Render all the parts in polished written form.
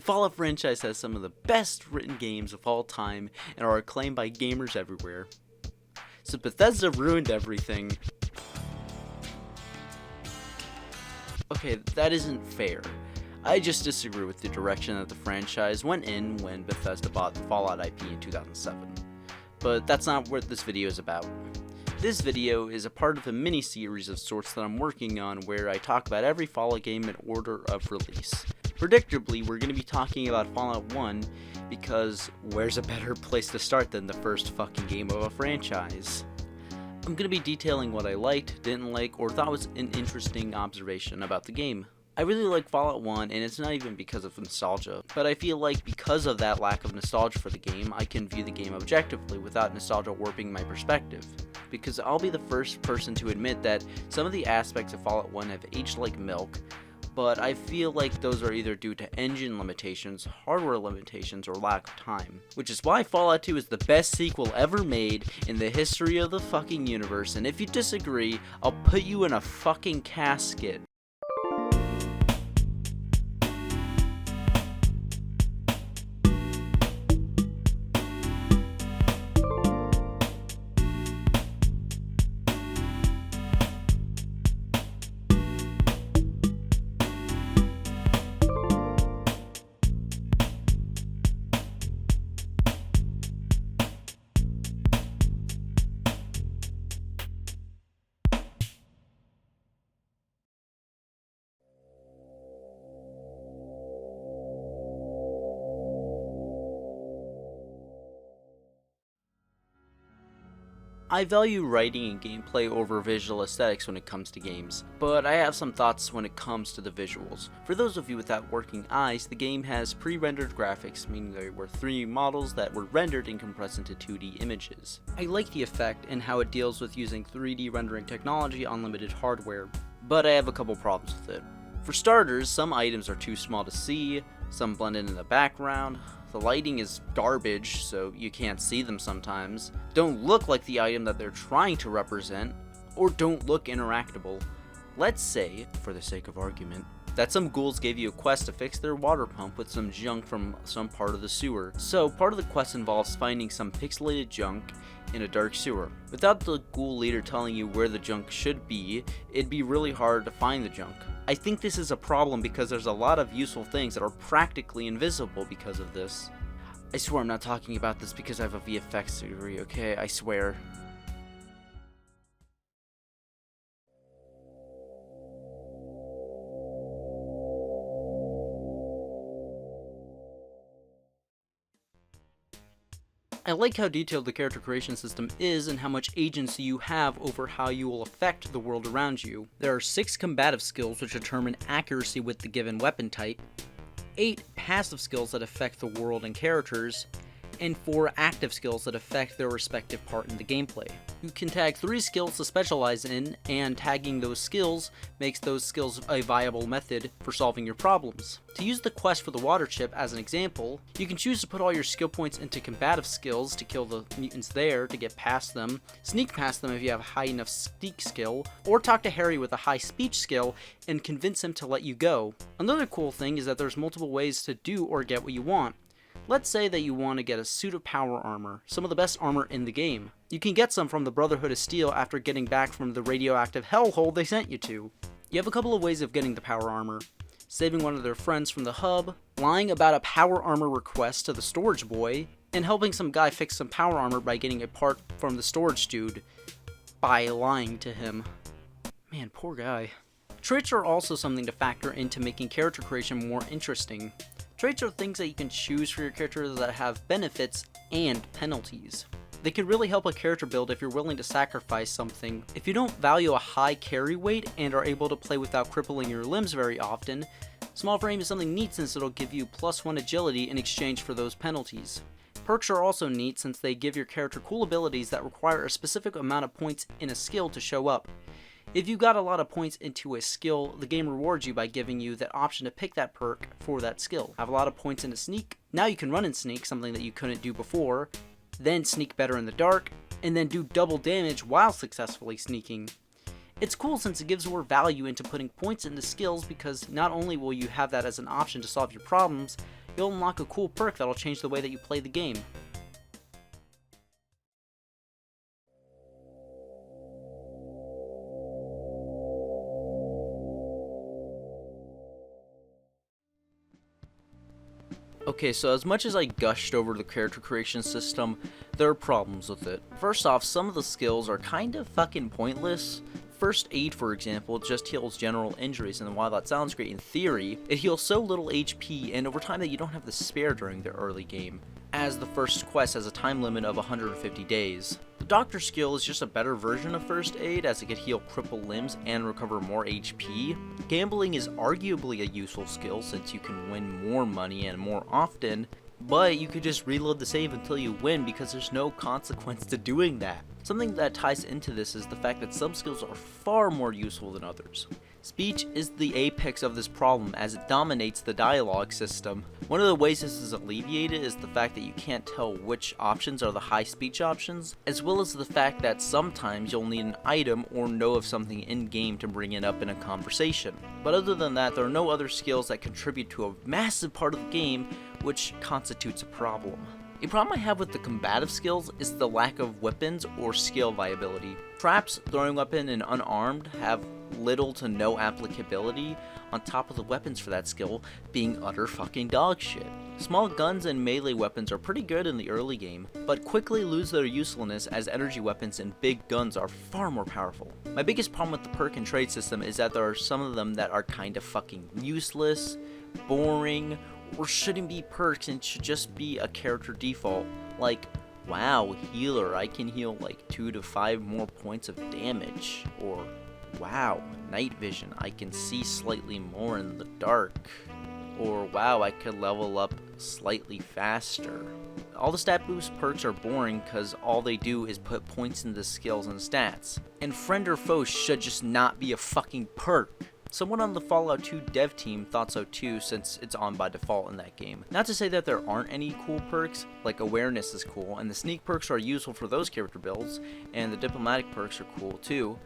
The Fallout franchise has some of the best written games of all time and are acclaimed by gamers everywhere. So Bethesda ruined everything. Okay, that isn't fair. I just disagree with the direction that the franchise went in when Bethesda bought the Fallout IP in 2007. But that's not what this video is about. This video is a part of a mini-series of sorts that I'm working on where I talk about every Fallout game in order of release. Predictably, we're going to be talking about Fallout 1 because where's a better place to start than the first fucking game of a franchise? I'm going to be detailing what I liked, didn't like, or thought was an interesting observation about the game. I really like Fallout 1, and it's not even because of nostalgia, but I feel like because of that lack of nostalgia for the game, I can view the game objectively without nostalgia warping my perspective. Because I'll be the first person to admit that some of the aspects of Fallout 1 have aged like milk, but I feel like those are either due to engine limitations, hardware limitations, or lack of time. Which is why Fallout 2 is the best sequel ever made in the history of the fucking universe, and if you disagree, I'll put you in a fucking casket. I value writing and gameplay over visual aesthetics when it comes to games, but I have some thoughts when it comes to the visuals. For those of you without working eyes, the game has pre-rendered graphics, meaning there were 3D models that were rendered and compressed into 2D images. I like the effect and how it deals with using 3D rendering technology on limited hardware, but I have a couple problems with it. For starters, some items are too small to see, some blend in the background, the lighting is garbage, so you can't see them sometimes, don't look like the item that they're trying to represent, or don't look interactable. Let's say, for the sake of argument, that some ghouls gave you a quest to fix their water pump with some junk from some part of the sewer. So part of the quest involves finding some pixelated junk in a dark sewer. Without the ghoul leader telling you where the junk should be, it'd be really hard to find the junk. I think this is a problem because there's a lot of useful things that are practically invisible because of this. I swear I'm not talking about this because I have a VFX degree, okay? I swear. I like how detailed the character creation system is and how much agency you have over how you will affect the world around you. There are 6 combative skills which determine accuracy with the given weapon type, 8 passive skills that affect the world and characters, and 4 active skills that affect their respective part in the gameplay. You can tag 3 skills to specialize in, and tagging those skills makes those skills a viable method for solving your problems. To use the quest for the water chip as an example, you can choose to put all your skill points into combative skills to kill the mutants there to get past them, sneak past them if you have a high enough sneak skill, or talk to Harry with a high speech skill and convince him to let you go. Another cool thing is that there's multiple ways to do or get what you want. Let's say that you want to get a suit of power armor, some of the best armor in the game. You can get some from the Brotherhood of Steel after getting back from the radioactive hellhole they sent you to. You have a couple of ways of getting the power armor: saving one of their friends from the hub, lying about a power armor request to the storage boy, and helping some guy fix some power armor by getting a part from the storage dude by lying to him. Man, poor guy. Traits are also something to factor into making character creation more interesting. Traits are things that you can choose for your character that have benefits and penalties. They can really help a character build if you're willing to sacrifice something. If you don't value a high carry weight and are able to play without crippling your limbs very often, small frame is something neat since it'll give you +1 agility in exchange for those penalties. Perks are also neat since they give your character cool abilities that require a specific amount of points in a skill to show up. If you got a lot of points into a skill, the game rewards you by giving you that option to pick that perk for that skill. Have a lot of points in a sneak, now you can run and sneak, something that you couldn't do before, then sneak better in the dark, and then do double damage while successfully sneaking. It's cool since it gives more value into putting points into skills, because not only will you have that as an option to solve your problems, you'll unlock a cool perk that'll change the way that you play the game. Okay, so as much as I gushed over the character creation system, there are problems with it. First off, some of the skills are kind of fucking pointless. First aid, for example, just heals general injuries, and while that sounds great in theory, it heals so little HP and over time that you don't have the spare during the early game, as the first quest has a time limit of 150 days. The doctor skill is just a better version of first aid, as it can heal crippled limbs and recover more HP. Gambling is arguably a useful skill since you can win more money and more often, but you could just reload the save until you win because there's no consequence to doing that. Something that ties into this is the fact that some skills are far more useful than others. Speech is the apex of this problem as it dominates the dialogue system. One of the ways this is alleviated is the fact that you can't tell which options are the high speech options, as well as the fact that sometimes you'll need an item or know of something in-game to bring it up in a conversation. But other than that, there are no other skills that contribute to a massive part of the game, which constitutes a problem. A problem I have with the combative skills is the lack of weapons or skill viability. Traps, throwing weapon, and unarmed have little to no applicability, on top of the weapons for that skill being utter fucking dog shit. Small guns and melee weapons are pretty good in the early game, but quickly lose their usefulness as energy weapons and big guns are far more powerful. My biggest problem with the perk and trade system is that there are some of them that are kind of fucking useless, boring, or shouldn't be perks and should just be a character default. Like, wow, healer, I can heal like 2 to 5 more points of damage. Or, wow, night vision, I can see slightly more in the dark. Or, wow, I could level up slightly faster. All the stat boost perks are boring because all they do is put points into skills and stats. And friend or foe should just not be a fucking perk. Someone on the Fallout 2 dev team thought so too, since it's on by default in that game. Not to say that there aren't any cool perks, like awareness is cool, and the sneak perks are useful for those character builds, and the diplomatic perks are cool too,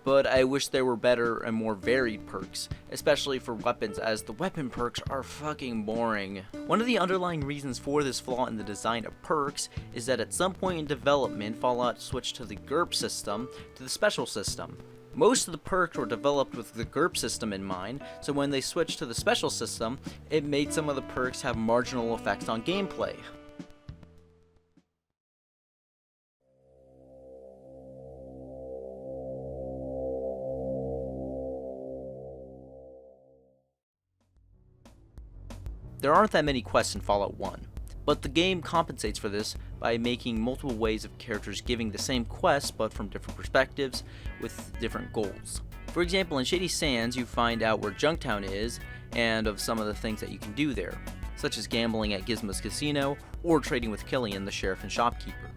but I wish there were better and more varied perks, especially for weapons, as the weapon perks are fucking boring. One of the underlying reasons for this flaw in the design of perks is that at some point in development, Fallout switched to the GURP system to the special system. Most of the perks were developed with the GURP system in mind, so when they switched to the special system, it made some of the perks have marginal effects on gameplay. There aren't that many quests in Fallout 1, but the game compensates for this by making multiple ways of characters giving the same quest but from different perspectives with different goals. For example, in Shady Sands you find out where Junktown is and of some of the things that you can do there, such as gambling at Gizmo's casino or trading with Killian, the sheriff and shopkeeper.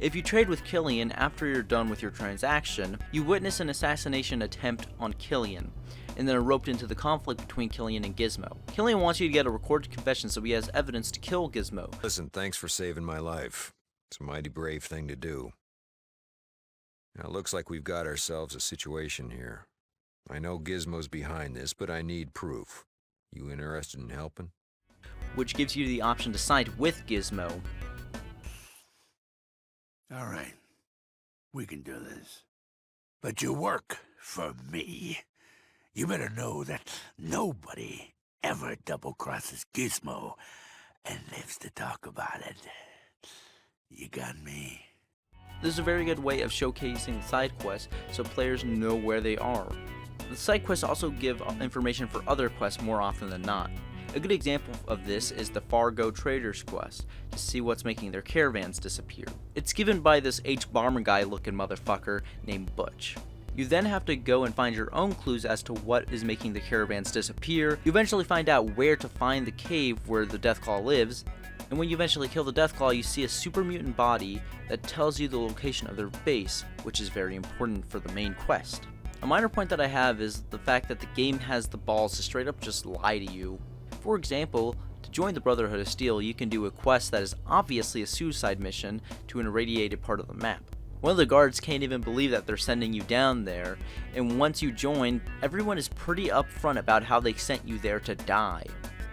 If you trade with Killian after you're done with your transaction, you witness an assassination attempt on Killian, and then are roped into the conflict between Killian and Gizmo. Killian wants you to get a recorded confession so he has evidence to kill Gizmo. Listen, thanks for saving my life. It's a mighty brave thing to do. Now, it looks like we've got ourselves a situation here. I know Gizmo's behind this, but I need proof. You interested in helping? Which gives you the option to side with Gizmo. All right, we can do this. But you work for me. You better know that nobody ever double-crosses Gizmo and lives to talk about it. You got me? This is a very good way of showcasing side quests so players know where they are. The side quests also give information for other quests more often than not. A good example of this is the Fargo Traders quest, to see what's making their caravans disappear. It's given by this H. Barmer guy looking motherfucker named Butch. You then have to go and find your own clues as to what is making the caravans disappear. You eventually find out where to find the cave where the Deathclaw lives, and when you eventually kill the Deathclaw, you see a super mutant body that tells you the location of their base, which is very important for the main quest. A minor point that I have is the fact that the game has the balls to straight up just lie to you. For example, to join the Brotherhood of Steel, you can do a quest that is obviously a suicide mission to an irradiated part of the map. One of the guards can't even believe that they're sending you down there, and once you join, everyone is pretty upfront about how they sent you there to die.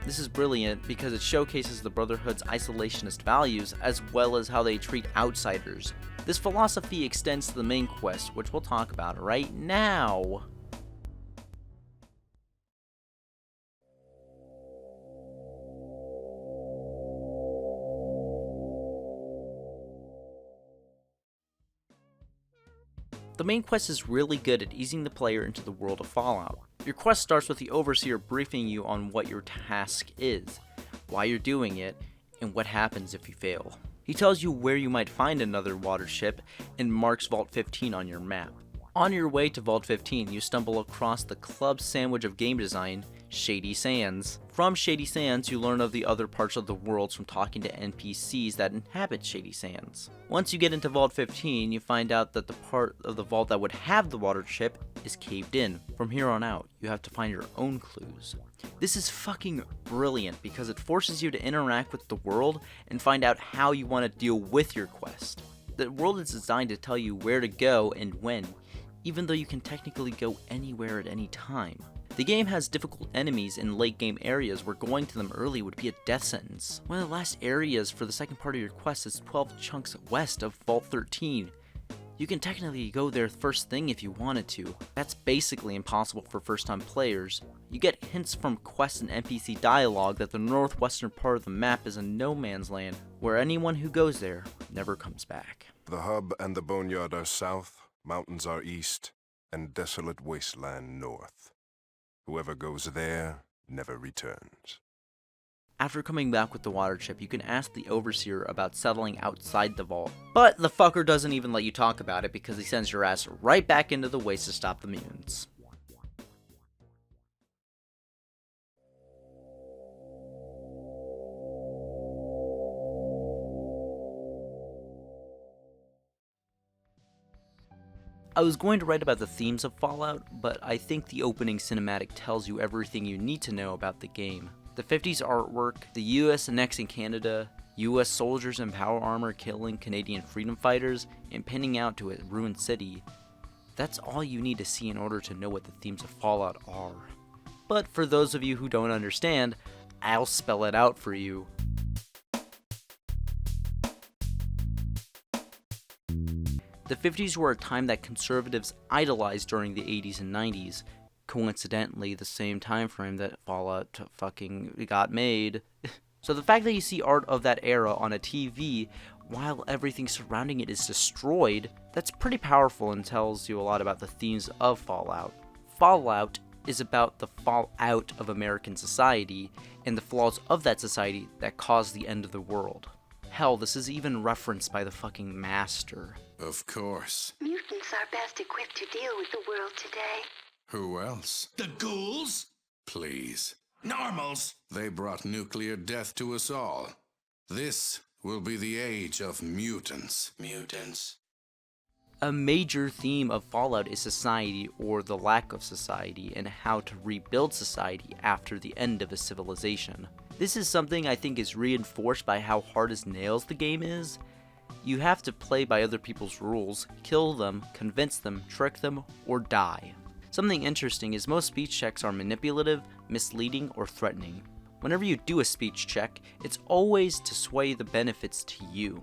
This is brilliant because it showcases the Brotherhood's isolationist values as well as how they treat outsiders. This philosophy extends to the main quest, which we'll talk about right now. The main quest is really good at easing the player into the world of Fallout. Your quest starts with the Overseer briefing you on what your task is, why you're doing it, and what happens if you fail. He tells you where you might find another water ship and marks Vault 15 on your map. On your way to Vault 15, you stumble across the club sandwich of game design, Shady Sands. From Shady Sands, you learn of the other parts of the world from talking to NPCs that inhabit Shady Sands. Once you get into Vault 15, you find out that the part of the vault that would have the water ship is caved in. From here on out, you have to find your own clues. This is fucking brilliant because it forces you to interact with the world and find out how you want to deal with your quest. The world is designed to tell you where to go and when, even though you can technically go anywhere at any time. The game has difficult enemies in late game areas where going to them early would be a death sentence. One of the last areas for the second part of your quest is 12 chunks west of Vault 13. You can technically go there first thing if you wanted to. That's basically impossible for first time players. You get hints from quests and NPC dialogue that the northwestern part of the map is a no man's land, where anyone who goes there never comes back. The hub and the boneyard are south, mountains are east, and desolate wasteland north. Whoever goes there never returns. After coming back with the water chip, you can ask the Overseer about settling outside the vault. But the fucker doesn't even let you talk about it because he sends your ass right back into the waste to stop the mutants. I was going to write about the themes of Fallout, but I think the opening cinematic tells you everything you need to know about the game. The 50s artwork, the US annexing Canada, US soldiers in power armor killing Canadian freedom fighters and pinning out to a ruined city. That's all you need to see in order to know what the themes of Fallout are. But for those of you who don't understand, I'll spell it out for you. The 50s were a time that conservatives idolized during the 80s and 90s. Coincidentally, the same time frame that Fallout fucking got made. So the fact that you see art of that era on a TV while everything surrounding it is destroyed, that's pretty powerful and tells you a lot about the themes of Fallout. Fallout is about the fallout of American society and the flaws of that society that caused the end of the world. Hell, this is even referenced by the fucking Master. Of course. Mutants are best equipped to deal with the world today. Who else? The ghouls? Please. Normals? They brought nuclear death to us all. This will be the age of mutants. A major theme of Fallout is society, or the lack of society, and how to rebuild society after the end of a civilization. This is something I think is reinforced by how hard as nails the game is. You have to play by other people's rules, kill them, convince them, trick them, or die. Something interesting is most speech checks are manipulative, misleading, or threatening. Whenever you do a speech check, it's always to sway the benefits to you.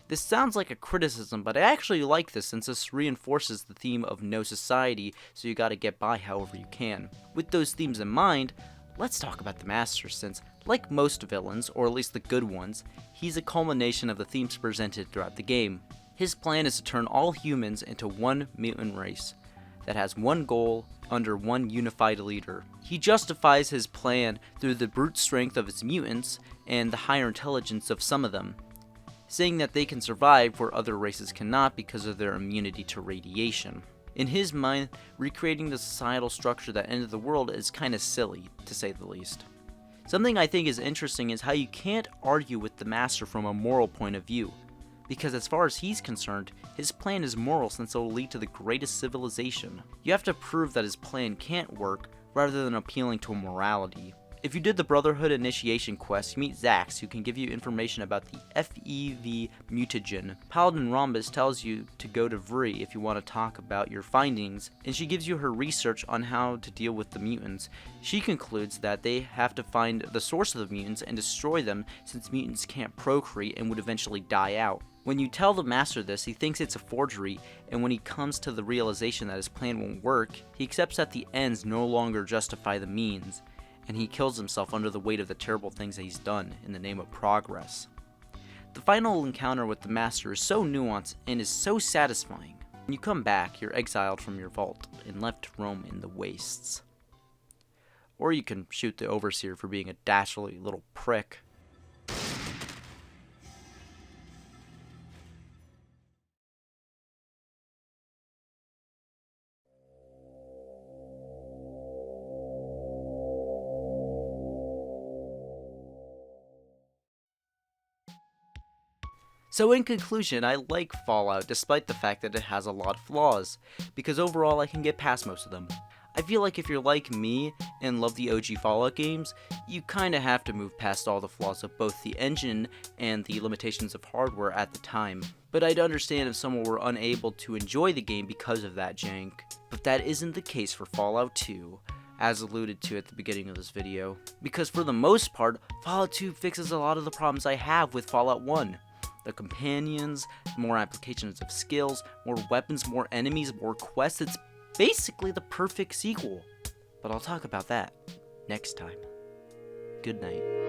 This sounds like a criticism, but I actually like this since this reinforces the theme of no society, so you gotta get by however you can. With those themes in mind, let's talk about the Master since, like most villains, or at least the good ones, he's a culmination of the themes presented throughout the game. His plan is to turn all humans into one mutant race that has one goal under one unified leader. He justifies his plan through the brute strength of his mutants and the higher intelligence of some of them, saying that they can survive where other races cannot because of their immunity to radiation. In his mind, recreating the societal structure that ended the world is kinda silly, to say the least. Something I think is interesting is how you can't argue with the Master from a moral point of view, because as far as he's concerned, his plan is moral since it will lead to the greatest civilization. You have to prove that his plan can't work rather than appealing to morality. If you did the Brotherhood initiation quest, you meet Zax, who can give you information about the FEV mutagen. Paladin Rhombus tells you to go to Vri if you want to talk about your findings, and she gives you her research on how to deal with the mutants. She concludes that they have to find the source of the mutants and destroy them, since mutants can't procreate and would eventually die out. When you tell the Master this, he thinks it's a forgery, and when he comes to the realization that his plan won't work, he accepts that the ends no longer justify the means, and he kills himself under the weight of the terrible things that he's done in the name of progress. The final encounter with the Master is so nuanced and is so satisfying. When you come back, you're exiled from your vault and left to roam in the wastes. Or you can shoot the Overseer for being a dastardly little prick. So in conclusion, I like Fallout despite the fact that it has a lot of flaws, because overall I can get past most of them. I feel like if you're like me and love the OG Fallout games, you kinda have to move past all the flaws of both the engine and the limitations of hardware at the time. But I'd understand if someone were unable to enjoy the game because of that jank. But that isn't the case for Fallout 2. As alluded to at the beginning of this video, because for the most part, Fallout 2 fixes a lot of the problems I have with Fallout 1. The companions, more applications of skills, more weapons, more enemies, more quests. It's basically the perfect sequel. But I'll talk about that next time. Good night.